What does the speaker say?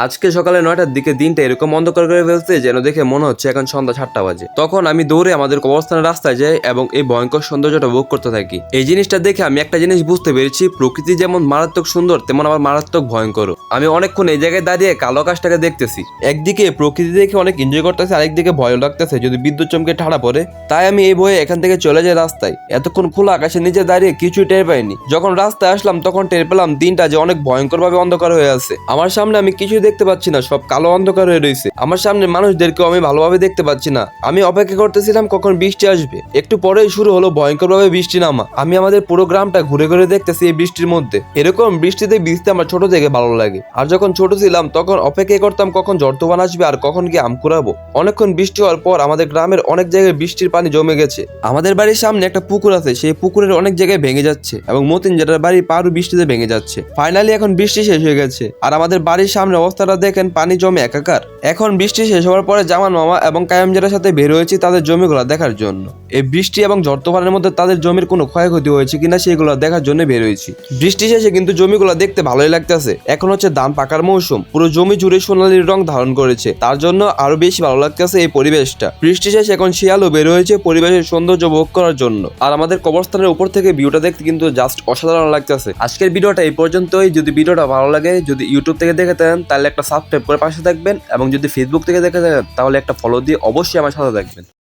আজকে সকালে 9টার দিকে দিনটা এরকম অন্ধকার করে ফেলছে যেন দেখে মনে হচ্ছে এখন সন্ধ্যা 7টা বাজে। তখন আমি দৌড়ে আমাদের কবরস্থানের রাস্তায় যাই এবং এই ভয়ঙ্কর সৌন্দর্যটা ভোগ করতে থাকি। এই জিনিসটা দেখে আমি একটা জিনিস বুঝতে পেরেছি, প্রকৃতি যেমন মারাত্মক সুন্দর তেমন আবার মারাত্মক ভয়ঙ্কর। আমি অনেকক্ষণ এই জায়গায় দাঁড়িয়ে কালো আকাশটাকে দেখতেছি। একদিকে প্রকৃতি দেখে অনেক এনজয় করতেছে, আরেকদিকে ভয় লাগতেছে যদি বিদ্যুৎ চমকে ঠাড়া পড়ে। তাই আমি এই ভয়ে এখান থেকে চলে যাই রাস্তায়। এতক্ষণ খোলা আকাশের নিচে দাঁড়িয়ে কিছুই টের পাইনি। যখন রাস্তায় আসলাম তখন টের পেলাম দিনটা যে অনেক ভয়ঙ্কর ভাবে অন্ধকার হয়ে আছে। আমার সামনে আমি কিছুই দেখতে পাচ্ছি না, সব কালো অন্ধকার হয়ে রয়েছে। আমার সামনে মানুষদেরকেও আমি ভালোভাবে দেখতে পাচ্ছি না। আমি অপেক্ষা করতেছিলাম কখন বৃষ্টি আসবে। একটু পরেই শুরু হলো ভয়ঙ্কর ভাবে বৃষ্টি নামা। আমি আমাদের পুরো গ্রামটা ঘুরে ঘুরে দেখতেছি এই বৃষ্টির মধ্যে। এরকম বৃষ্টিতে ভিজতে আমার ছোট থেকে ভালো লাগে। আর যখন ছোট ছিলাম তখন অপেক্ষা করতাম কখন ঝড় তুফান আসবে আর কখন গিয়ে আম কুড়াবো। অনেকক্ষণ বৃষ্টি হওয়ার পর আমাদের গ্রামের অনেক জায়গায় বৃষ্টির পানি জমে গেছে। আমাদের বাড়ির সামনে একটা পুকুর আছে, সেই পুকুরের অনেক জায়গায় ভেঙে যাচ্ছে এবং মতিন যেটার বাড়ি পারু বৃষ্টিতে ভেঙে যাচ্ছে। ফাইনালি এখন বৃষ্টি শেষ হয়ে গেছে আর আমাদের বাড়ির সামনে অবস্থাটা দেখেন, পানি জমে একাকার। এখন বৃষ্টি শেষ হওয়ার পরে জামান মামা এবং কায়াম জেরার সাথে বের হয়েছি তাদের জমিগুলো দেখার জন্য। এই বৃষ্টি এবং ঝড় তুফানের মধ্যে তাদের জমির কোনো ক্ষয়ক্ষতি হয়েছে কিনা সেগুলো দেখার জন্য বের হয়েছি। বৃষ্টি শেষে কিন্তু জমিগুলো দেখতে ভালোই লাগতেছে। এখন হচ্ছে ধান পাকার মৌসুম, পুরো জমি জুড়ে সোনালির রং ধারণ করেছে, তার জন্য আরো বেশি ভালো লাগতেছে এই পরিবেশটা। বৃষ্টি শেষে এখন শিয়ালও বের হয়েছে পরিবেশের সৌন্দর্য ভোগ করার জন্য। আর আমাদের কবরস্থানের উপর থেকে ভিউটা দেখতে কিন্তু জাস্ট অসাধারণ লাগতেছে। আজকের ভিডিওটা এই পর্যন্তই। যদি ভিডিওটা ভালো লাগে, যদি ইউটিউব থেকে দেখে থাকেন তাহলে একটা সাবস্ক্রাইব করে পাশে থাকবেন এবং যদি ফেসবুক থেকে দেখে থাকেন তাহলে একটা ফলো দিয়ে অবশ্যই আমার সাথে থাকবেন।